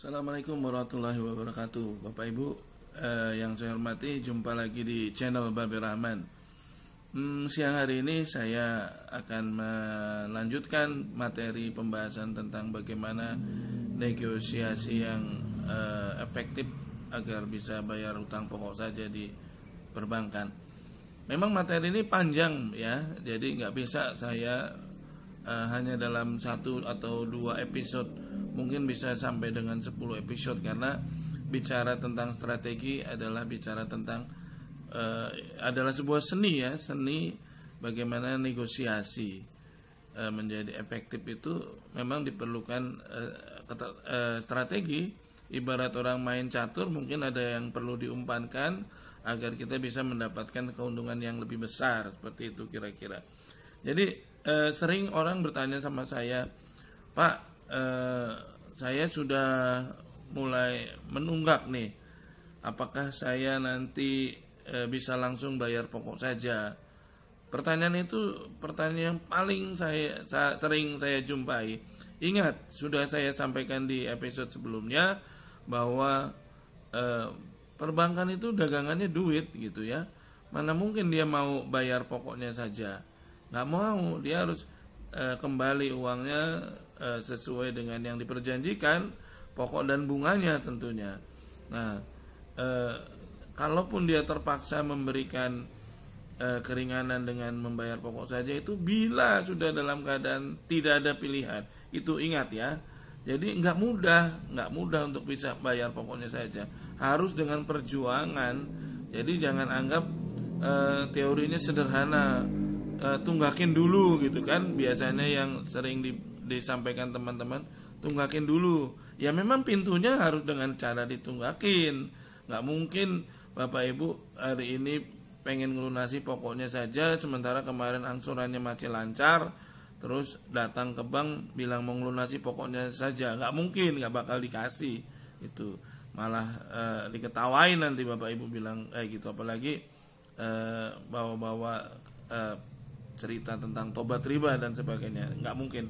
Assalamualaikum warahmatullahi wabarakatuh. Bapak Ibu yang saya hormati, jumpa lagi di channel Babe Rahman. Siang hari ini saya akan melanjutkan materi pembahasan tentang bagaimana negosiasi yang efektif agar bisa bayar utang pokok saja di perbankan. Memang materi ini panjang ya, jadi nggak bisa saya hanya dalam 1 atau 2 episode, mungkin bisa sampai dengan 10 episode, karena bicara tentang strategi adalah bicara tentang adalah sebuah seni ya, seni bagaimana negosiasi menjadi efektif itu memang diperlukan strategi. Ibarat orang main catur, mungkin ada yang perlu diumpankan agar kita bisa mendapatkan keuntungan yang lebih besar, seperti itu kira-kira. Jadi sering orang bertanya sama saya, Pak, saya sudah mulai menunggak nih, apakah saya nanti bisa langsung bayar pokok saja? Pertanyaan itu pertanyaan yang paling sering saya jumpai. Ingat, sudah saya sampaikan di episode sebelumnya bahwa perbankan itu dagangannya duit gitu ya. Mana mungkin dia mau bayar pokoknya saja? Nggak mau, dia harus kembali uangnya sesuai dengan yang diperjanjikan, pokok dan bunganya tentunya. Nah, kalaupun dia terpaksa memberikan keringanan dengan membayar pokok saja, itu bila sudah dalam keadaan tidak ada pilihan, itu ingat ya. Jadi nggak mudah untuk bisa bayar pokoknya saja, harus dengan perjuangan. Jadi jangan anggap teorinya sederhana, tunggakin dulu gitu kan, biasanya yang sering disampaikan teman-teman, tunggakin dulu. Ya memang pintunya harus dengan cara ditunggakin. Nggak mungkin Bapak Ibu hari ini pengen ngelunasi pokoknya saja, sementara kemarin angsurannya masih lancar, terus datang ke bank bilang mau ngelunasi pokoknya saja. Nggak mungkin, nggak bakal dikasih. Itu malah diketawain nanti Bapak Ibu bilang gitu. Apalagi bawa-bawa cerita tentang tobat riba dan sebagainya, nggak mungkin.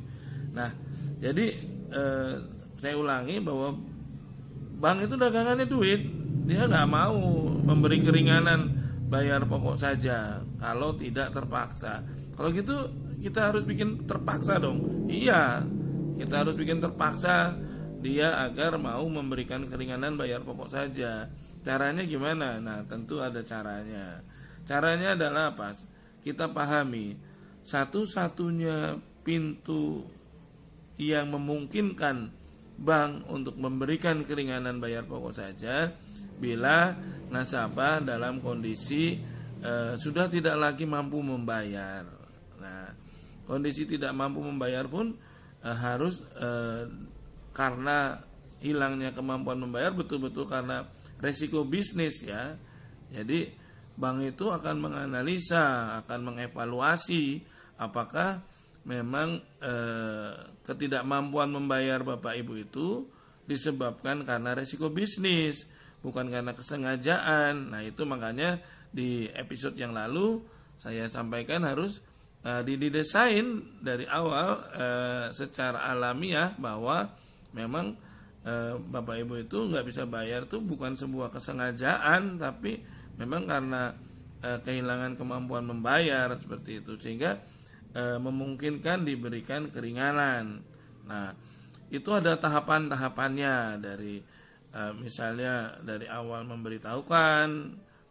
Nah, jadi saya ulangi bahwa bank itu dagangannya duit, dia nggak mau memberi keringanan bayar pokok saja kalau tidak terpaksa. Kalau gitu kita harus bikin terpaksa dong. Iya, kita harus bikin terpaksa dia agar mau memberikan keringanan bayar pokok saja. Caranya gimana? Nah, tentu ada caranya. Caranya adalah apa? Kita pahami, satu-satunya pintu yang memungkinkan bank untuk memberikan keringanan bayar pokok saja bila nasabah dalam kondisi sudah tidak lagi mampu membayar. Nah, kondisi tidak mampu membayar pun harus karena hilangnya kemampuan membayar, betul-betul karena resiko bisnis ya. Jadi bank itu akan menganalisa, akan mengevaluasi apakah memang ketidakmampuan membayar Bapak Ibu itu disebabkan karena resiko bisnis, bukan karena kesengajaan. Nah, itu makanya di episode yang lalu saya sampaikan harus didesain dari awal secara alamiah bahwa memang Bapak Ibu itu nggak bisa bayar itu bukan sebuah kesengajaan, tapi memang karena kehilangan kemampuan membayar, seperti itu, sehingga memungkinkan diberikan keringanan. Nah, itu ada tahapan-tahapannya, dari misalnya dari awal memberitahukan,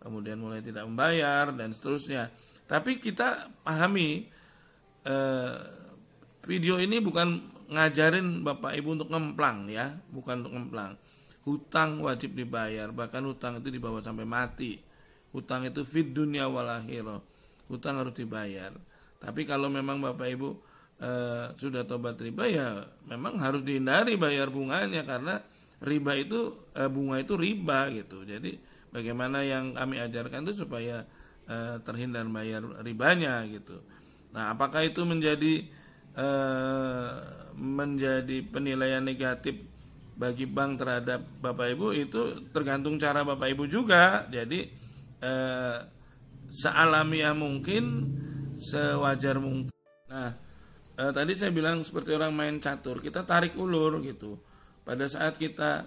kemudian mulai tidak membayar dan seterusnya. Tapi kita pahami video ini bukan ngajarin Bapak Ibu untuk ngemplang ya, bukan untuk ngemplang. Hutang wajib dibayar, bahkan hutang itu dibawa sampai mati. Hutang itu fid dunya wal akhirah. Hutang harus dibayar. Tapi kalau memang Bapak Ibu sudah tobat riba, ya memang harus dihindari bayar bunganya, karena riba itu bunga itu riba gitu. Jadi bagaimana yang kami ajarkan itu supaya terhindar bayar ribanya gitu. Nah, apakah itu menjadi penilaian negatif bagi bank terhadap Bapak Ibu, itu tergantung cara Bapak Ibu juga. Jadi sealamiah mungkin, sewajar mungkin. Nah, tadi saya bilang seperti orang main catur, kita tarik ulur gitu. pada saat kita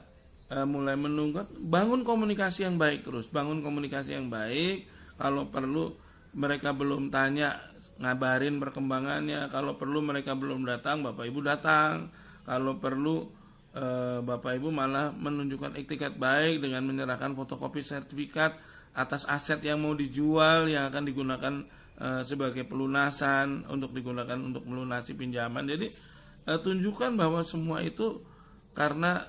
mulai menunggak, bangun komunikasi yang baik terus, bangun komunikasi yang baik. Kalau perlu mereka belum tanya, ngabarin perkembangannya. Kalau perlu mereka belum datang, Bapak Ibu datang. Kalau perlu Bapak Ibu malah menunjukkan iktikat baik dengan menyerahkan fotokopi sertifikat atas aset yang mau dijual yang akan digunakan sebagai pelunasan, untuk digunakan untuk melunasi pinjaman. Jadi tunjukkan bahwa semua itu karena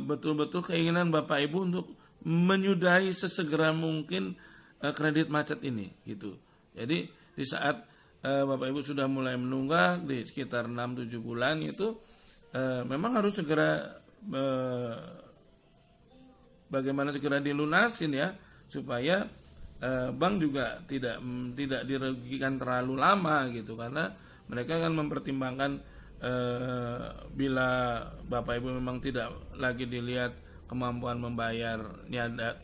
betul-betul keinginan Bapak Ibu untuk menyudahi sesegera mungkin kredit macet ini gitu. Jadi di saat Bapak Ibu sudah mulai menunggak di sekitar 6-7 bulan itu memang harus segera bagaimana segera dilunasin ya, supaya bank juga tidak dirugikan terlalu lama gitu, karena mereka akan mempertimbangkan bila Bapak Ibu memang tidak lagi dilihat kemampuan membayarnya,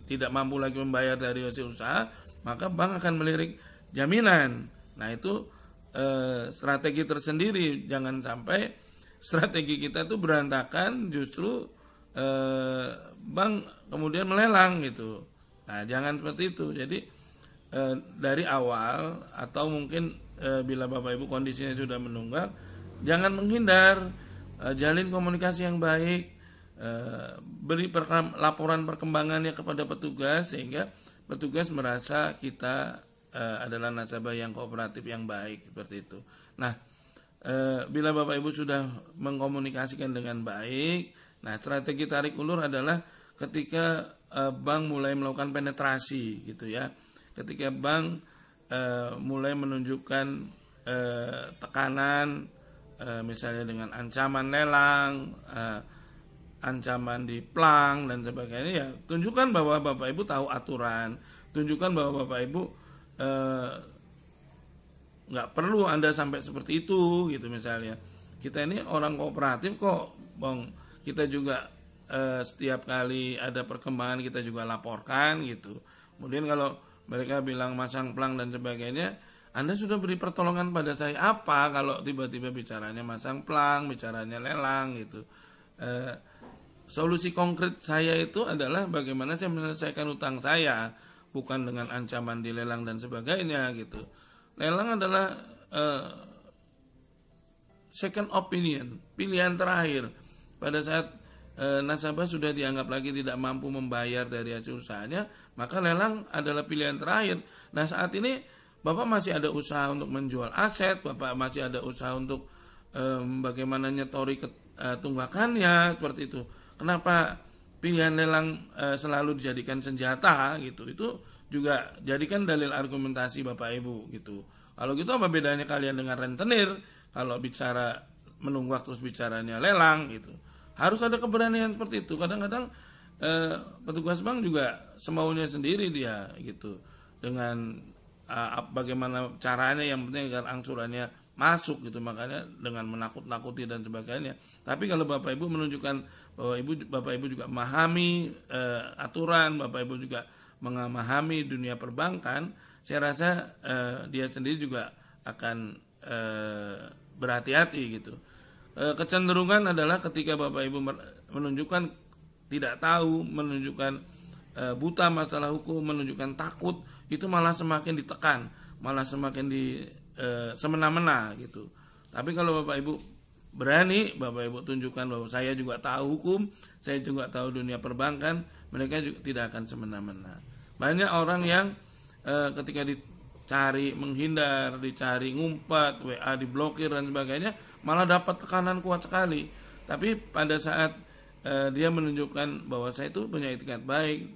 tidak mampu lagi membayar dari hasil usaha, maka bank akan melirik jaminan. Nah itu strategi tersendiri, jangan sampai strategi kita itu berantakan, justru bank kemudian melelang gitu. Nah jangan seperti itu. Jadi dari awal atau mungkin bila Bapak Ibu kondisinya sudah menunggak, jangan menghindar, jalin komunikasi yang baik, beri laporan perkembangannya kepada petugas sehingga petugas merasa kita adalah nasabah yang kooperatif yang baik, seperti itu. Nah, bila Bapak Ibu sudah mengkomunikasikan dengan baik, nah strategi tarik ulur adalah ketika bank mulai melakukan penetrasi gitu ya. Ketika bank mulai menunjukkan tekanan, misalnya dengan ancaman lelang, ancaman diplang dan sebagainya, ya tunjukkan bahwa Bapak Ibu tahu aturan, tunjukkan bahwa Bapak Ibu nggak perlu Anda sampai seperti itu gitu. Misalnya kita ini orang kooperatif kok Bang, kita juga setiap kali ada perkembangan kita juga laporkan gitu. Kemudian kalau mereka bilang masang plang dan sebagainya, Anda sudah beri pertolongan pada saya apa kalau tiba-tiba bicaranya masang plang, bicaranya lelang gitu. Solusi konkret saya itu adalah bagaimana saya menyelesaikan utang saya, bukan dengan ancaman dilelang dan sebagainya gitu. Lelang adalah second opinion, pilihan terakhir pada saat nasabah sudah dianggap lagi tidak mampu membayar dari hasil usahanya, maka lelang adalah pilihan terakhir. Nah saat ini Bapak masih ada usaha untuk menjual aset, Bapak masih ada usaha untuk bagaimana nyetori tunggakannya, seperti itu. Kenapa pilihan lelang selalu dijadikan senjata gitu? Itu juga jadikan dalil argumentasi Bapak Ibu gitu. Kalau gitu apa bedanya kalian dengan rentenir? Kalau bicara menunggak terus bicaranya lelang gitu. Harus ada keberanian seperti itu. Kadang-kadang petugas bank juga semaunya sendiri dia gitu. Dengan bagaimana caranya, yang penting agar angsurannya masuk gitu, makanya dengan menakut-nakuti dan sebagainya. Tapi kalau Bapak Ibu menunjukkan bahwa Bapak Ibu juga memahami aturan, Bapak Ibu juga memahami dunia perbankan, saya rasa dia sendiri juga akan berhati-hati gitu. Kecenderungan adalah ketika Bapak Ibu menunjukkan tidak tahu, menunjukkan buta masalah hukum, menunjukkan takut, itu malah semakin ditekan, malah semakin semena-mena gitu. Tapi kalau Bapak Ibu berani, Bapak Ibu tunjukkan bahwa saya juga tahu hukum, saya juga tahu dunia perbankan, mereka juga tidak akan semena-mena. Banyak orang yang ketika dicari menghindar, dicari ngumpet, WA diblokir dan sebagainya, malah dapat tekanan kuat sekali. Tapi pada saat dia menunjukkan bahwa saya itu punya etikat baik,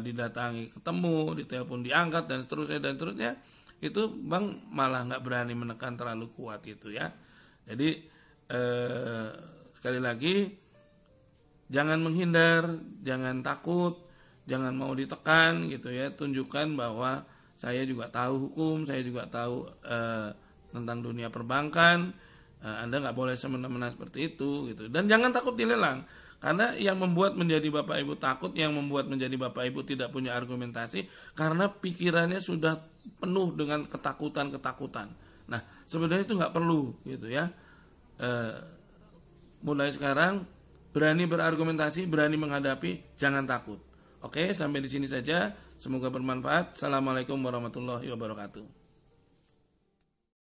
didatangi, ketemu, ditelepon, diangkat dan seterusnya, itu bank malah nggak berani menekan terlalu kuat gitu ya. Jadi sekali lagi, jangan menghindar, jangan takut, jangan mau ditekan gitu ya. Tunjukkan bahwa saya juga tahu hukum, saya juga tahu tentang dunia perbankan. Anda nggak boleh semena-mena seperti itu gitu. Dan jangan takut dilelang. Karena yang membuat menjadi Bapak Ibu takut, yang membuat menjadi Bapak Ibu tidak punya argumentasi, karena pikirannya sudah penuh dengan ketakutan-ketakutan. Nah, sebenarnya itu nggak perlu gitu ya. Mulai sekarang berani berargumentasi, berani menghadapi, jangan takut. Oke, sampai di sini saja. Semoga bermanfaat. Assalamualaikum warahmatullahi wabarakatuh.